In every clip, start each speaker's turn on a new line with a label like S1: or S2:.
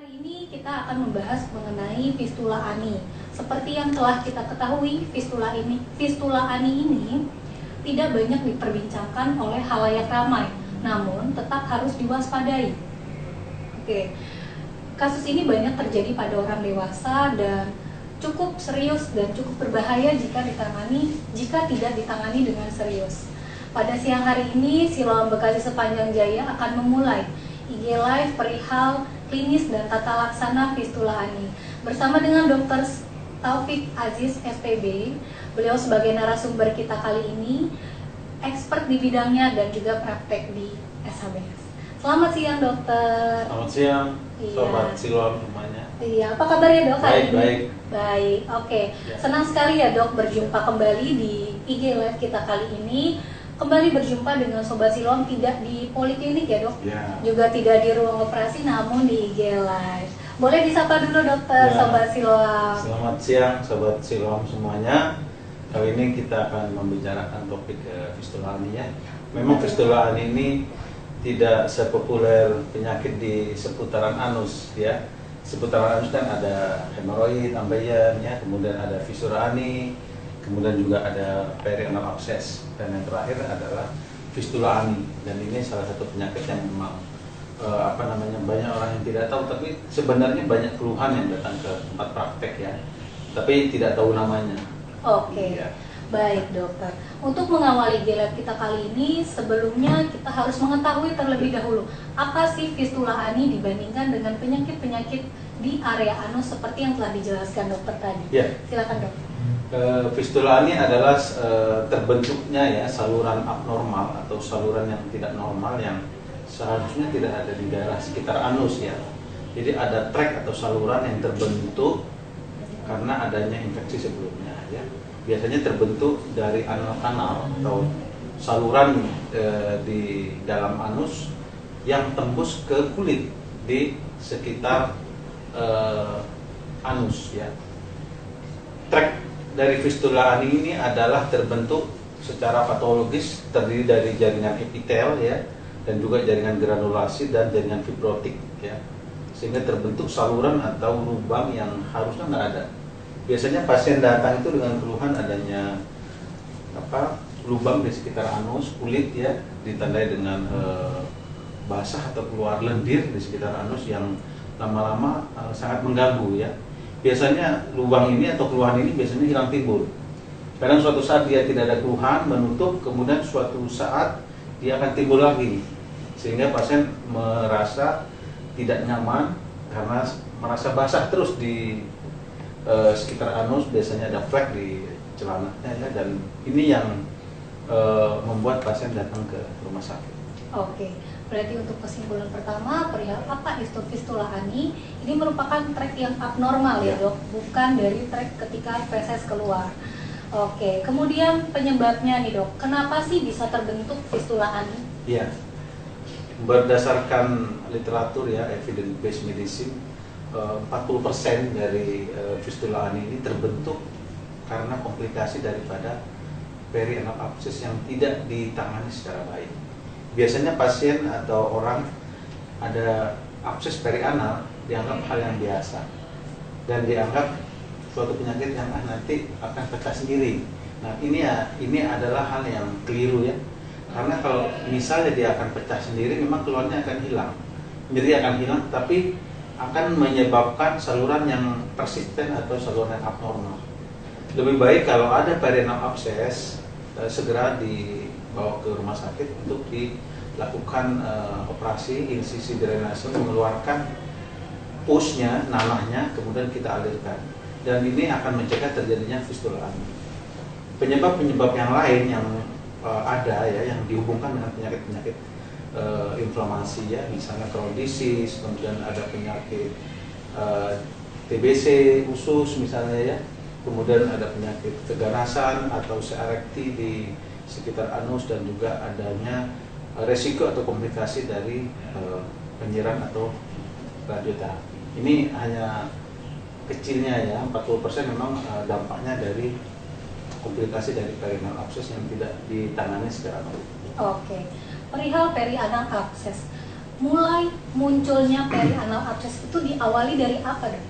S1: Kali ini kita akan membahas mengenai fistula ani. Seperti yang telah kita ketahui, fistula ani ini tidak banyak diperbincangkan oleh halayak ramai, namun tetap harus diwaspadai. Oke, kasus ini banyak terjadi pada orang dewasa dan cukup serius dan cukup berbahaya jika tidak ditangani dengan serius. Pada siang hari ini, Siloam Bekasi Sepanjang Jaya akan memulai IG Live perihal klinis dan tata laksana fistula ani bersama dengan Dr. Taufik Aziz SPB. Beliau sebagai narasumber kita kali ini, expert di bidangnya dan juga praktek di SHBS. Selamat siang dokter.
S2: Selamat siang, sobat Siloam semuanya.
S1: Iya, apa kabar ya dok hari ini?
S2: Baik.
S1: Oke.
S2: Ya.
S1: Senang sekali ya dok berjumpa kembali di IG Live kita kali ini. Kembali berjumpa dengan Sobat Siloam tidak di poliklinik ya dok, juga tidak di ruang operasi namun di IG Live. Boleh disapa dulu dokter Sobat Siloam.
S2: Selamat siang Sobat Siloam semuanya. Kali ini kita akan membicarakan topik fistula ani ya. Memang fistula ani ini tidak sepopuler penyakit di seputaran anus ya. Seputaran anus kan ada hemoroid, ambeien ya, kemudian ada fistula ani, kemudian juga ada perianal abscess, dan yang terakhir adalah fistula ani. Dan ini salah satu penyakit yang memang banyak orang yang tidak tahu, tapi sebenarnya banyak keluhan yang datang ke tempat praktek ya, tapi tidak tahu namanya.
S1: Oke.
S2: Ya.
S1: Baik dokter, untuk mengawali GLab kita kali ini, sebelumnya kita harus mengetahui terlebih dahulu apa sih fistula ani dibandingkan dengan penyakit-penyakit di area anus seperti yang telah dijelaskan dokter tadi.
S2: Ya.
S1: Silakan dok.
S2: Fistula ani adalah terbentuknya ya saluran abnormal atau saluran yang tidak normal yang seharusnya tidak ada di daerah sekitar anus ya. Jadi ada trek atau saluran yang terbentuk karena adanya infeksi sebelumnya ya. Biasanya terbentuk dari anal kanal atau saluran di dalam anus yang tembus ke kulit di sekitar anus ya. Trek dari fistula ani ini adalah terbentuk secara patologis, terdiri dari jaringan epitel ya, dan juga jaringan granulasi dan jaringan fibrotik ya, sehingga terbentuk saluran atau lubang yang harusnya nggak ada. Biasanya pasien datang itu dengan keluhan adanya lubang di sekitar anus, kulit ya, ditandai dengan basah atau keluar lendir di sekitar anus yang lama-lama sangat mengganggu ya. Biasanya lubang ini atau keluhan ini biasanya hilang timbul. Kadang suatu saat dia tidak ada keluhan, menutup, kemudian suatu saat dia akan timbul lagi, sehingga pasien merasa tidak nyaman karena merasa basah terus di sekitar anus. Biasanya ada flek di celananya ya, dan ini yang membuat pasien datang ke rumah sakit.
S1: Oke, berarti untuk kesimpulan pertama perihal apa itu fistula ani, ini merupakan trek yang abnormal ya dok, bukan dari trek ketika feses keluar. Oke, kemudian penyebabnya nih dok, kenapa sih bisa terbentuk fistula ani?
S2: Iya, berdasarkan literatur ya, evidence based medicine, 40% dari fistula ani ini terbentuk karena komplikasi daripada perianal abscess yang tidak ditangani secara baik. Biasanya pasien atau orang ada abses perianal dianggap hal yang biasa dan dianggap suatu penyakit yang nanti akan pecah sendiri. Nah ini adalah hal yang keliru ya, karena kalau misalnya dia akan pecah sendiri, memang keluarnya akan hilang, nyeri akan hilang, tapi akan menyebabkan saluran yang persisten atau saluran yang abnormal. Lebih baik kalau ada perianal abscess segera dibawa ke rumah sakit untuk dilakukan operasi insisi drainase, mengeluarkan pusnya, nanahnya, kemudian kita alirkan, dan ini akan mencegah terjadinya fistula ani. Penyebab-penyebab yang lain yang ada ya, yang dihubungkan dengan penyakit-penyakit inflamasi ya, misalnya Crohn disease, kemudian ada penyakit TBC usus misalnya ya, kemudian ada penyakit keganasan atau C. erecti di sekitar anus, dan juga adanya resiko atau komplikasi dari penyiram atau radioterapi. Ini hanya kecilnya ya, 40% memang dampaknya dari komplikasi dari perianal abscess yang tidak ditangani secara baik.
S1: Oke, perihal perianal abscess, mulai munculnya perianal abses itu diawali dari apa, Dok?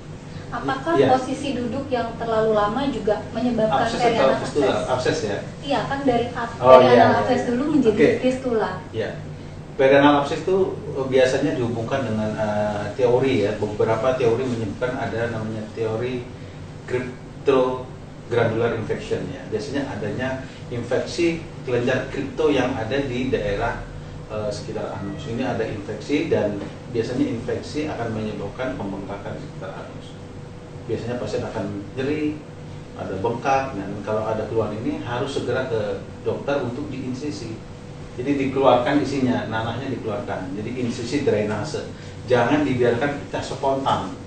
S1: Apakah
S2: Iya.
S1: posisi duduk yang terlalu lama juga menyebabkan
S2: Abses
S1: perianal
S2: atau fistula?
S1: abses?
S2: Abses ya.
S1: Iya, kan dari
S2: Oh, iya,
S1: perianal
S2: iya,
S1: abses
S2: iya.
S1: dulu menjadi
S2: Oke.
S1: fistula.
S2: Ya, perianal abses itu biasanya dihubungkan dengan teori ya. Beberapa teori menyebutkan ada namanya teori cryptograndular infection ya. Biasanya adanya infeksi kelenjar kripto yang ada di daerah sekitar anus. Ini ada infeksi dan biasanya infeksi akan menyebabkan pembengkakan di sekitar anus. Biasanya pasien akan nyeri, ada bengkak, dan kalau ada keluhan ini harus segera ke dokter untuk diinsisi. Jadi dikeluarkan isinya, nanahnya dikeluarkan. Jadi insisi drainase. Jangan dibiarkan pecah spontan.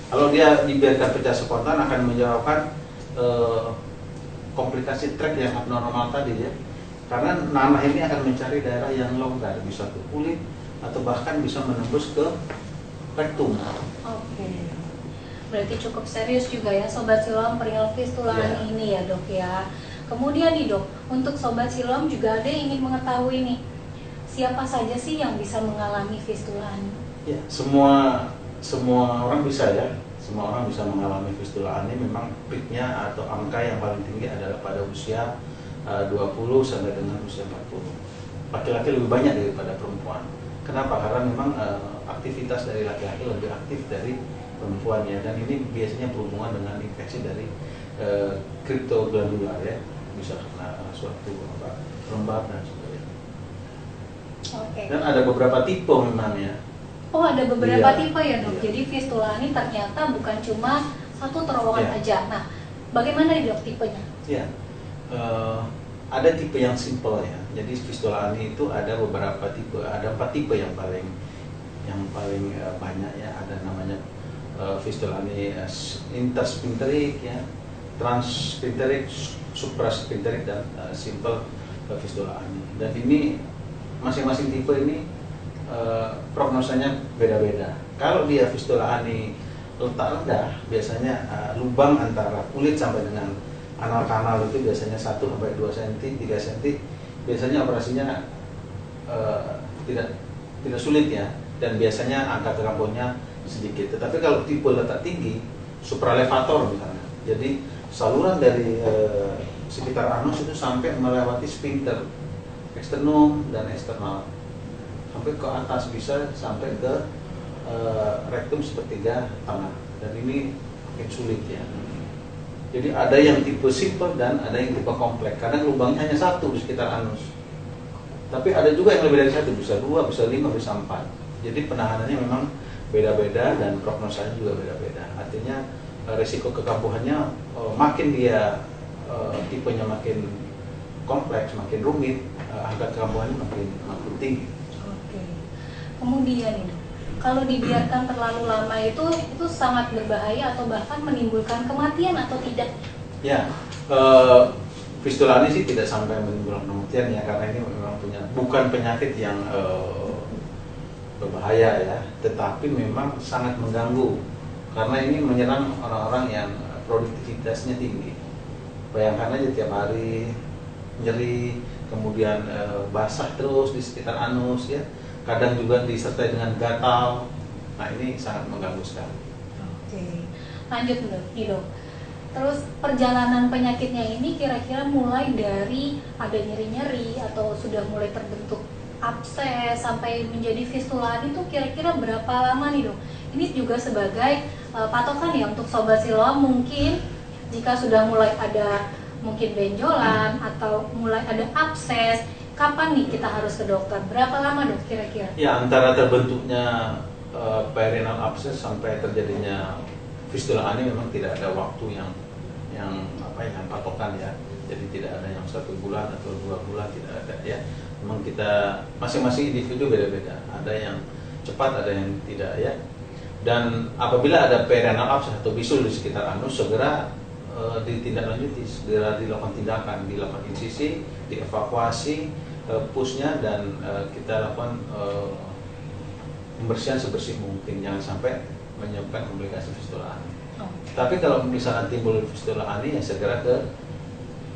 S2: Kalau dia dibiarkan pecah spontan akan menyebabkan komplikasi trek yang abnormal tadi ya. Karena nanah ini akan mencari daerah yang longgar, bisa ke kulit atau bahkan bisa menembus ke rektum.
S1: Oke. Berarti cukup serius juga ya Sobat Siloam perihal fistula
S2: Ya.
S1: ini ya, Dok ya. Kemudian nih, Dok, untuk Sobat Siloam juga ada yang ingin mengetahui nih, siapa saja sih yang bisa mengalami fistula ani?
S2: Ya, semua orang bisa ya. Semua orang bisa mengalami fistula ani. Memang peaknya atau angka yang paling tinggi adalah pada usia 20 sampai dengan usia 40. Laki-laki lebih banyak daripada perempuan. Kenapa? Karena memang aktivitas dari laki-laki lebih aktif dari perempuan ya, dan ini biasanya berhubungan dengan infeksi dari cryptograndular ya, bisa karena suatu lembab dan sebagainya.
S1: Oke.
S2: Dan ada beberapa tipe memang ya.
S1: Oh, ada beberapa
S2: Iya.
S1: tipe ya, Dok.
S2: Iya.
S1: Jadi fistula ini ternyata bukan cuma satu terowongan
S2: Iya.
S1: aja. Nah, bagaimana nih, Dok, tipenya?
S2: Ya, ada tipe yang simple ya. Jadi fistula ani itu ada beberapa tipe. Ada 4 tipe yang paling banyak ya. Ada namanya fistula ani intersphincteric ya, transsphincteric, suprasphincteric, dan simple fistula ani. Dan ini masing-masing tipe ini prognosanya beda-beda. Kalau dia fistula ani letak rendah, biasanya lubang antara kulit sampai dengan anal kanal itu biasanya 1 sampai 2 cm, 3 cm. Biasanya operasinya tidak sulit ya, dan biasanya angka kekampuhnya sedikit. Tetapi kalau tipe letak tinggi, supralevator misalnya, jadi saluran dari sekitar anus itu sampai melewati sphincter eksternum dan eksternal, sampai ke atas, bisa sampai ke rektum sepertiga tangan, dan ini makin sulit ya. Jadi ada yang tipe simple dan ada yang tipe kompleks. Kadang lubangnya hanya 1 di sekitar anus, tapi ada juga yang lebih dari 1, bisa 2, bisa 5, bisa 4. Jadi penanganannya memang beda-beda dan prognosanya juga beda-beda. Artinya resiko kekambuhannya makin dia tipenya makin kompleks, makin rumit, angka kekambuhannya makin tinggi.
S1: Oke. Kemudian nih, Dok, kalau dibiarkan terlalu lama itu sangat berbahaya atau bahkan menimbulkan kematian atau tidak?
S2: Ya, fistula ini sih tidak sampai menimbulkan kematian ya, karena ini memang bukan penyakit yang berbahaya ya, tetapi memang sangat mengganggu karena ini menyerang orang-orang yang produktivitasnya tinggi. Bayangkan aja tiap hari nyeri, kemudian basah terus di sekitar anus ya, kadang juga disertai dengan gatal. Nah, ini sangat mengganggu sekali.
S1: Oke. Lanjut, Dok. Terus perjalanan penyakitnya ini kira-kira mulai dari ada nyeri-nyeri atau sudah mulai terbentuk abses sampai menjadi fistula itu kira-kira berapa lama nih, Dok? Ini juga sebagai patokan ya untuk Sobat Siloam, mungkin jika sudah mulai ada mungkin benjolan atau mulai ada abses, kapan nih kita harus ke dokter? Berapa lama, Dok, kira-kira?
S2: Ya, antara terbentuknya perianal abses sampai terjadinya fistula ani memang tidak ada waktu yang patokan ya. Jadi tidak ada yang 1 bulan atau 2 bulan, tidak ada ya. Memang kita masing-masing individu beda-beda. Ada yang cepat, ada yang tidak ya. Dan apabila ada perianal abses atau bisul di sekitar anus, segera ditindaklanjuti, segera dilakukan tindakan, dilakukan insisi, dievakuasi pusnya, dan kita lakukan pembersihan sebersih mungkin, jangan sampai menyebabkan komplikasi fistula ani. Tapi kalau misalnya timbul fistula ani, ya segera ke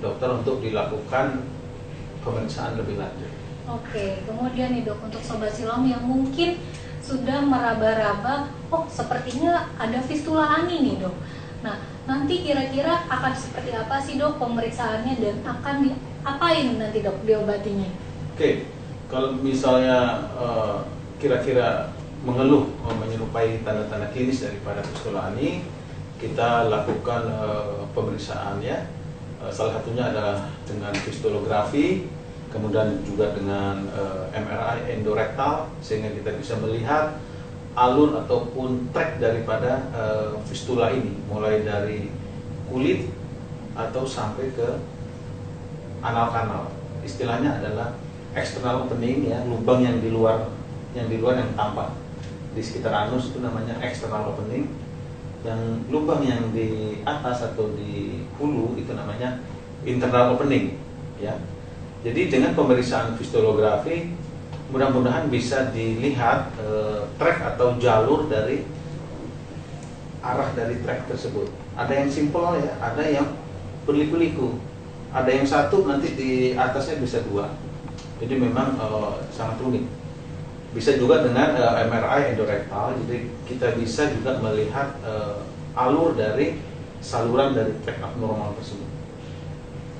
S2: dokter untuk dilakukan pemeriksaan lebih lanjut.
S1: Oke, kemudian nih dok, untuk sobat silam yang mungkin sudah meraba-raba, oh sepertinya ada fistula ani nih dok. Nah, nanti kira-kira akan seperti apa sih dok pemeriksaannya dan akan diapain nanti dok diobatinya?
S2: Oke, kalau misalnya kira-kira mengeluh menyerupai tanda-tanda klinis daripada fistula ani, kita lakukan pemeriksaan ya. Salah satunya adalah dengan fistulografi, kemudian juga dengan MRI endorektal, sehingga kita bisa melihat alur ataupun trek daripada fistula ini, mulai dari kulit atau sampai ke anal kanal. Istilahnya adalah external opening ya, lubang yang di luar yang tampak di sekitar anus itu namanya external opening. Yang lubang yang di atas atau di hulu itu namanya internal opening ya. Jadi dengan pemeriksaan fistulografi mudah-mudahan bisa dilihat trek atau jalur dari arah dari trek tersebut. Ada yang simpel ya, ada yang berliku-liku. Ada yang satu nanti di atasnya bisa dua. Jadi memang sangat rumit. Bisa juga dengan MRI endorektal, jadi kita bisa juga melihat alur dari saluran dari trek abnormal tersebut.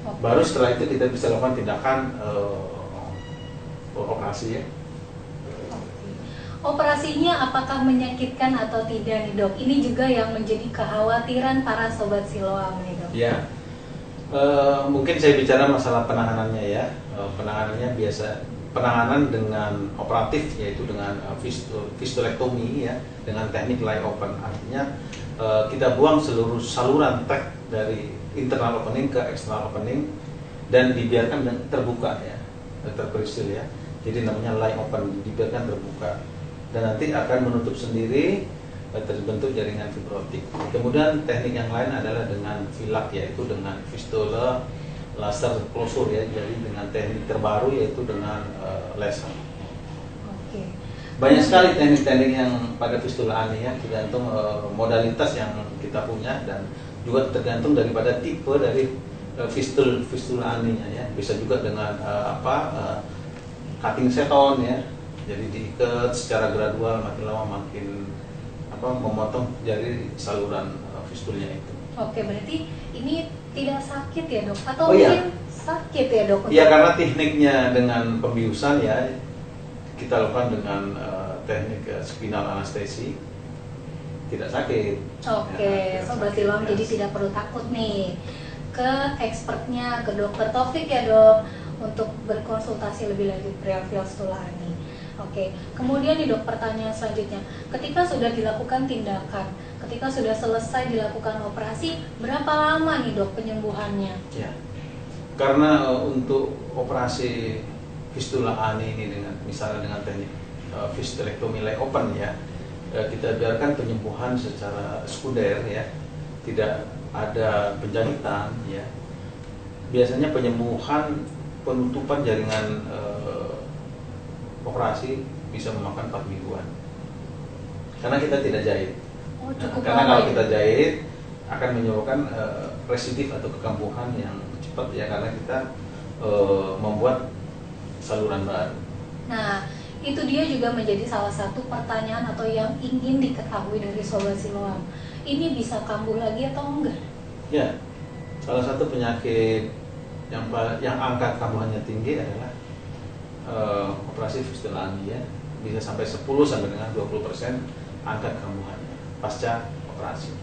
S1: Oke.
S2: Baru setelah itu kita bisa lakukan tindakan operasi ya.
S1: Operasinya apakah menyakitkan atau tidak nih dok? Ini juga yang menjadi kekhawatiran para sobat siloam nih dok.
S2: Ya, mungkin saya bicara masalah penanganannya ya. Penanganannya biasa penanganan dengan operatif, yaitu dengan fistulektomi ya, dengan teknik lie open. Artinya kita buang seluruh saluran trek dari internal opening ke external opening dan dibiarkan terbuka ya, terperistil ya. Jadi namanya lie open, dibiarkan terbuka dan nanti akan menutup sendiri, terbentuk jaringan fibrotik. Kemudian teknik yang lain adalah dengan filak, yaitu dengan fistula laser closure ya, jadi dengan teknik terbaru yaitu dengan laser.
S1: Oke.
S2: Banyak sekali teknik-teknik yang pada fistula ani ya, tergantung modalitas yang kita punya dan juga tergantung daripada tipe dari fistula aninya ya. Bisa juga dengan cutting seton ya, jadi diikat secara gradual, makin lama makin memotong jari saluran fistulnya itu.
S1: Oke, berarti ini tidak sakit ya dok? Atau
S2: Oh, iya.
S1: mungkin sakit ya dok?
S2: Iya, karena tekniknya dengan pembiusan ya, kita lakukan dengan teknik spinal anestesi, tidak sakit.
S1: Oke,
S2: Ya,
S1: sobat
S2: sakit,
S1: siloam,
S2: ya.
S1: jadi tidak perlu takut nih ke expertnya, ke dokter Taufik ya dok, untuk berkonsultasi lebih lanjut perihal fistula ani. Oke, kemudian nih dok, pertanyaan selanjutnya, ketika sudah dilakukan tindakan, ketika sudah selesai dilakukan operasi, berapa lama nih dok penyembuhannya?
S2: Ya, karena untuk operasi fistula ani ini dengan misalnya dengan teknik fistulektomi lie open ya, kita biarkan penyembuhan secara sekunder ya, tidak ada penjahitan ya. Biasanya penyembuhan penutupan jaringan operasi bisa memakan 4 mingguan karena kita tidak jahit.
S1: Oh, cukup
S2: Karena
S1: lama
S2: kalau
S1: ya?
S2: kita jahit akan menyebabkan residif atau kekambuhan yang cepat ya, karena kita membuat saluran baru.
S1: Nah, itu dia juga menjadi salah satu pertanyaan atau yang ingin diketahui dari sobat siloam. Ini bisa kambuh lagi atau enggak?
S2: Ya, salah satu penyakit yang angka kambuhannya tinggi adalah operasi fistula ani ya, bisa sampai 10 sampai dengan 20% angka kambuhannya pasca operasi.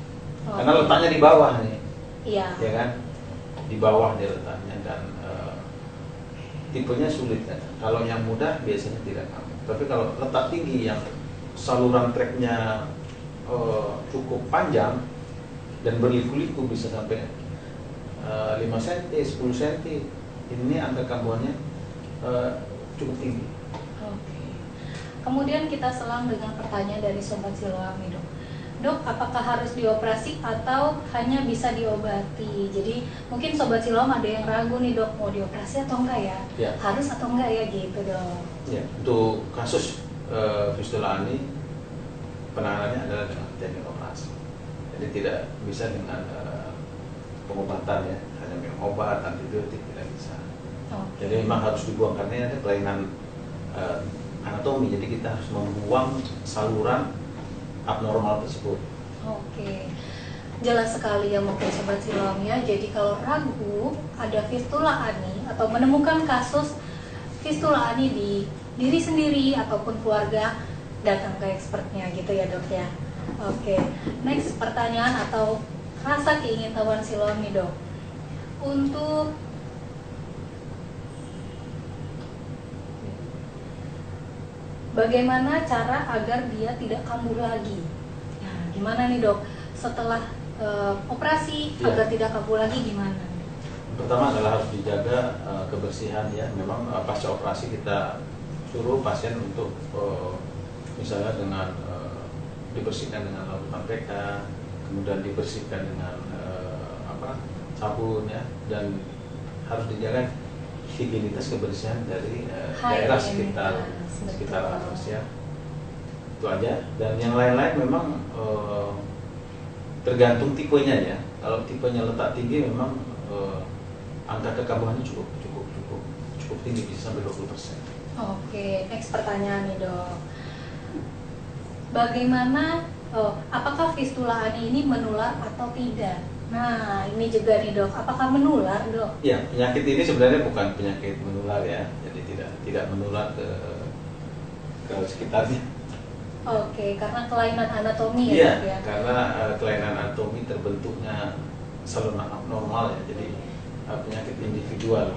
S1: Oh.
S2: Karena letaknya di bawah nih,
S1: Iya.
S2: ya kan? Di bawah dia letaknya dan tipenya sulit kan. Kalau yang mudah biasanya tidak kambuh. Tapi kalau letak tinggi yang saluran treknya cukup panjang dan berliku-liku bisa sampai 5 cm, 10 cm, ini angka kambuhannya cukup tinggi.
S1: Oke. Kemudian kita selang dengan pertanyaan dari sobat siloam nih dok. Dok, apakah harus dioperasi atau hanya bisa diobati? Jadi mungkin sobat siloam ada yang ragu nih dok, mau dioperasi atau enggak ya?
S2: Ya.
S1: Harus atau enggak ya gitu dok?
S2: Ya, untuk kasus fistula ani penanganannya adalah dengan teknik operasi. Jadi tidak bisa dengan pengobatan ya, hanya minum obat, antibiotik tidak bisa.
S1: Oke.
S2: Jadi memang harus dibuang karena ini ada kelainan anatomi, jadi kita harus membuang saluran abnormal tersebut.
S1: Oke, jelas sekali ya mungkin Sobat Siloam ya. Jadi kalau ragu ada fistula ani atau menemukan kasus fistula ani di diri sendiri ataupun keluarga, datang ke expertnya gitu ya dok ya. Oke, next pertanyaan atau rasa keingintahuan Siloam nih dok. Untuk bagaimana cara agar dia tidak kambuh lagi? Nah, gimana nih dok? Setelah operasi agar tidak kambuh lagi gimana?
S2: Pertama adalah harus dijaga kebersihan ya. Memang pasca operasi kita suruh pasien untuk misalnya dengan dibersihkan dengan larutan PK, kemudian dibersihkan dengan sabun ya, dan harus dijaga higienitas kebersihan dari daerah sekitar ya. Itu aja. Dan yang lain-lain memang tergantung tipenya ya. Kalau tipenya letak tinggi memang angka kekambuhannya cukup tinggi, bisa sampai 20%.
S1: Oke, next pertanyaan nih dok. Bagaimana apakah fistula ani ini menular atau tidak? Nah, ini juga nih dok, apakah menular dok?
S2: Ya, penyakit ini sebenarnya bukan penyakit menular ya, jadi tidak menular ke sekitarnya.
S1: Oke, karena kelainan anatomi
S2: ya.
S1: Dok ya?
S2: Karena kelainan anatomi terbentuknya saluran abnormal ya, jadi penyakit individual.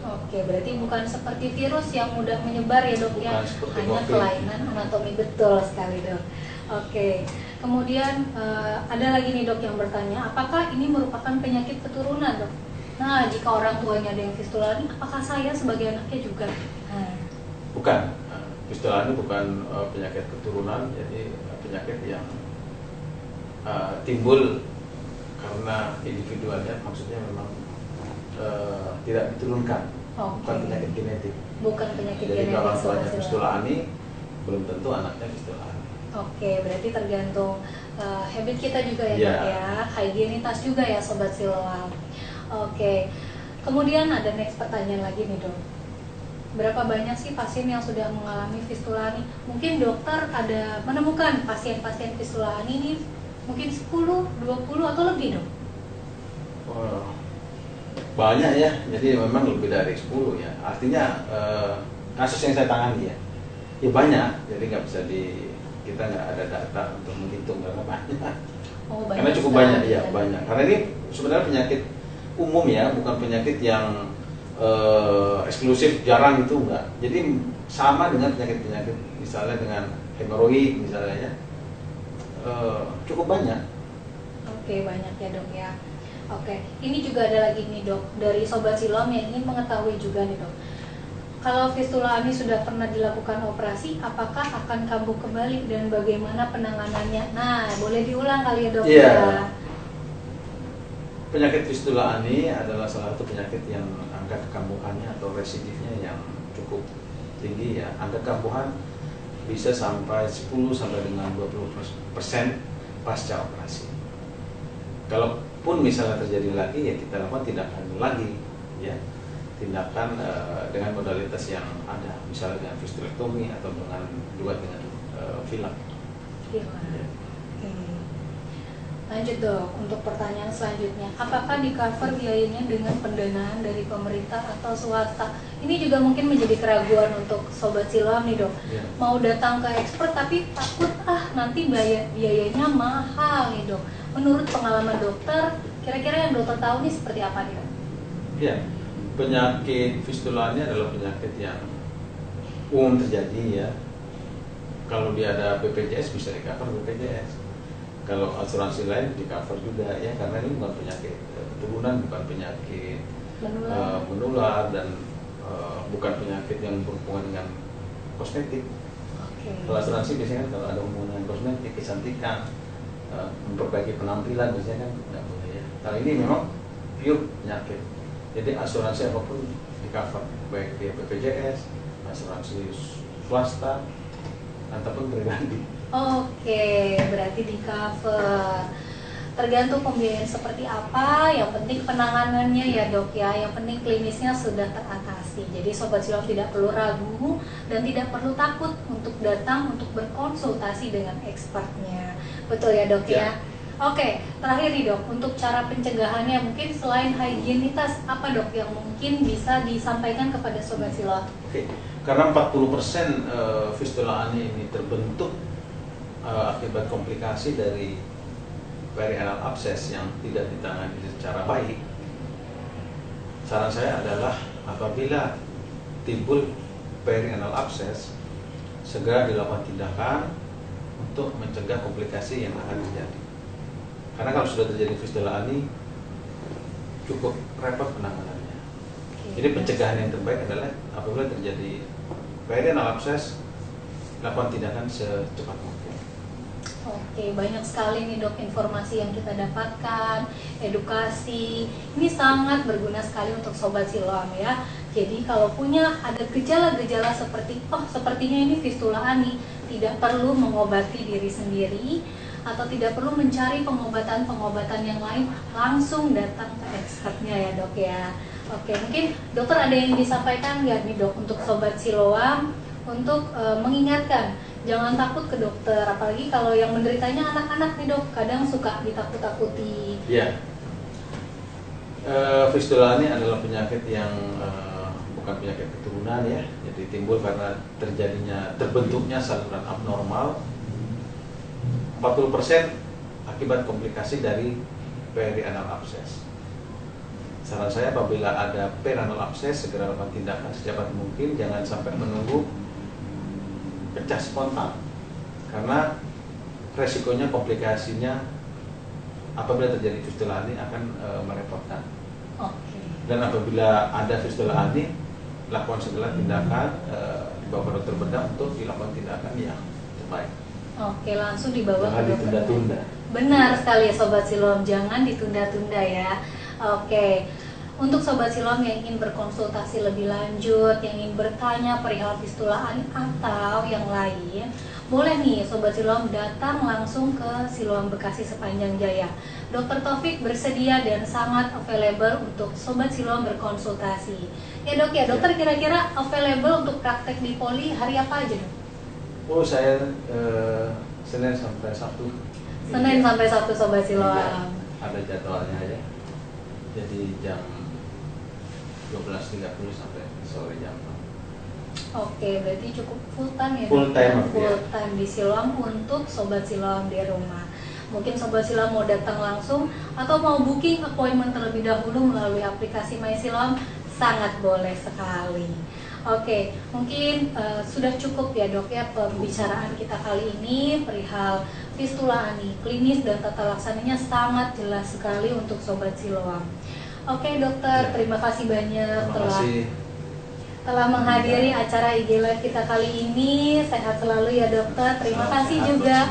S1: Oke, berarti bukan seperti virus yang mudah menyebar ya dok ya, hanya
S2: COVID.
S1: kelainan anatomi, betul sekali dok. Oke, kemudian ada lagi nih dok yang bertanya, apakah ini merupakan penyakit keturunan dok? Nah, jika orang tuanya ada yang fistula ini, apakah saya sebagai anaknya juga? Nah.
S2: Bukan, fistula ini bukan penyakit keturunan, jadi penyakit yang timbul karena individualnya, maksudnya memang tidak diturunkan, bukan penyakit genetik.
S1: Bukan penyakit
S2: jadi
S1: genetik.
S2: Jadi kalau tuanya fistula ani, belum tentu anaknya fistula ani.
S1: Oke, berarti tergantung habit kita juga ya dok ya, higienitas juga ya Sobat Siloam. Oke, kemudian ada next pertanyaan lagi nih dok. Berapa banyak sih pasien yang sudah mengalami fistula ani? Mungkin dokter ada menemukan pasien-pasien fistula ani ini mungkin 10, 20 atau lebih dok?
S2: Banyak ya, jadi memang lebih dari 10 ya. Artinya kasus yang saya tangani ya banyak, jadi nggak bisa kita nggak ada data untuk menghitung karena banyak.
S1: Banyak
S2: karena cukup banyak ya, banyak. Karena ini sebenarnya penyakit umum ya, bukan penyakit yang eksklusif, jarang itu enggak. Jadi sama dengan penyakit-penyakit misalnya dengan hemoroid misalnya ya, cukup banyak.
S1: Oke, banyak ya dok ya. Oke, ini juga ada lagi nih dok dari Sobat Siloam yang ingin mengetahui juga nih dok. Kalau fistula ani sudah pernah dilakukan operasi, apakah akan kambuh kembali dan bagaimana penanganannya? Nah, boleh diulang kali ya dok ya.
S2: Penyakit fistula ani adalah salah satu penyakit yang angka kekambuhannya atau residifnya yang cukup tinggi ya. Angka kekambuhan bisa sampai 10 sampai dengan 20% pasca operasi. Kalaupun misalnya terjadi lagi ya kita lakukan tindakan lagi ya. Tindakan dengan modalitas yang ada, misalnya dengan fistulectomy atau dengan filler.
S1: Ya. Lanjut dok, untuk pertanyaan selanjutnya, apakah di cover biayanya dengan pendanaan dari pemerintah atau swasta? Ini juga mungkin menjadi keraguan untuk Sobat Siloam nih dok. Mau datang ke expert tapi takut nanti biayanya mahal nih dok. Menurut pengalaman dokter, kira-kira yang dokter tahu nih seperti apa nih dok?
S2: Ya, penyakit fistula ini adalah penyakit yang umum terjadi ya. Kalau dia ada BPJS bisa di-cover BPJS. Kalau asuransi lain di-cover juga ya, karena ini bukan penyakit keturunan, bukan penyakit menular dan bukan penyakit yang berhubungan dengan kosmetik. Kalau asuransi biasanya kan kalau ada hubungan dengan kosmetik, kecantikan, memperbaiki penampilan biasanya kan nggak boleh ya. Kalau ini memang pure penyakit. Jadi asuransi apapun di-cover, baik via BPJS, asuransi swasta, ataupun pribadi.
S1: Oke, berarti di cover. Tergantung pembiayaan seperti apa, yang penting penanganannya ya dok ya, yang penting klinisnya sudah teratasi. Jadi Sobat Siloam tidak perlu ragu dan tidak perlu takut untuk datang untuk berkonsultasi dengan expertnya. Betul ya dok ya? Oke, terakhir nih dok, untuk cara pencegahannya mungkin selain higienitas, apa dok yang mungkin bisa disampaikan kepada Sobat Siloam?
S2: Oke, karena 40% fistula ani ini terbentuk akibat komplikasi dari perianal abses yang tidak ditangani secara baik. Saran saya adalah apabila timbul perianal abses, segera dilakukan tindakan untuk mencegah komplikasi yang akan terjadi. Karena kalau sudah terjadi fistula ani, cukup repot penanganannya. Jadi pencegahan yang terbaik adalah apabila terjadi perianal abses, lakukan tindakan secepat mungkin.
S1: Oke, banyak sekali nih dok informasi yang kita dapatkan, edukasi. Ini sangat berguna sekali untuk Sobat Siloam ya. Jadi kalau punya ada gejala-gejala seperti, sepertinya ini fistula ani, tidak perlu mengobati diri sendiri atau tidak perlu mencari pengobatan-pengobatan yang lain, langsung datang ke expertnya ya dok ya. Oke, mungkin dokter ada yang disampaikan nggak nih dok untuk Sobat Siloam untuk mengingatkan jangan takut ke dokter, apalagi kalau yang menderitanya anak-anak nih dok, kadang suka ditakut-takuti.
S2: Ya, fistula ini adalah penyakit yang bukan penyakit keturunan ya, jadi timbul karena terbentuknya saluran abnormal. 40% akibat komplikasi dari perianal abses. Saran saya apabila ada perianal abses, segera lakukan tindakan secepat mungkin, jangan sampai menunggu pecah spontan, karena resikonya komplikasinya apabila terjadi fistula ani akan merepotkan. Dan apabila ada fistula ani, lakukan segala tindakan, dibawa ke dokter bedah untuk dilakukan tindakan yang terbaik.
S1: Oke, langsung dibawa
S2: jangan
S1: ke dokter.
S2: Ditunda-tunda.
S1: Benar sekali ya Sobat Siloam, jangan ditunda-tunda ya. Oke. Untuk Sobat Siloam yang ingin berkonsultasi lebih lanjut, yang ingin bertanya perihal fistula ani atau yang lain, boleh nih Sobat Siloam datang langsung ke Siloam Bekasi Sepanjang Jaya. Dr. Taufik bersedia dan sangat available untuk Sobat Siloam berkonsultasi. Ya dok ya, dokter kira-kira available untuk praktek di Poli hari apa aja dok?
S2: Oh, saya Senin sampai Sabtu.
S1: Senin sampai Sabtu Sobat Siloam.
S2: Ya, ada jadwalnya ya. Jadi jam 12.30 sampai sore jam 6.
S1: Oke, berarti cukup full time ya?
S2: Full time,
S1: full time di Siloam untuk Sobat Siloam di rumah. Mungkin Sobat Siloam mau datang langsung atau mau booking appointment terlebih dahulu melalui aplikasi My Siloam, sangat boleh sekali. Oke, mungkin sudah cukup ya dok ya pembicaraan kita kali ini perihal fistula ani. Klinis dan tata laksananya sangat jelas sekali untuk Sobat Siloam. Oke dokter, terima kasih banyak telah menghadiri acara IG Live kita kali ini. Sehat selalu ya dokter. Terima kasih juga.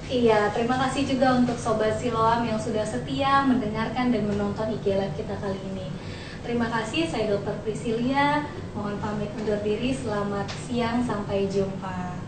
S1: Iya, terima kasih juga untuk Sobat Siloam yang sudah setia mendengarkan dan menonton IG Live kita kali ini. Terima kasih, saya Dr. Priscilia. Mohon pamit undur diri. Selamat siang, sampai jumpa.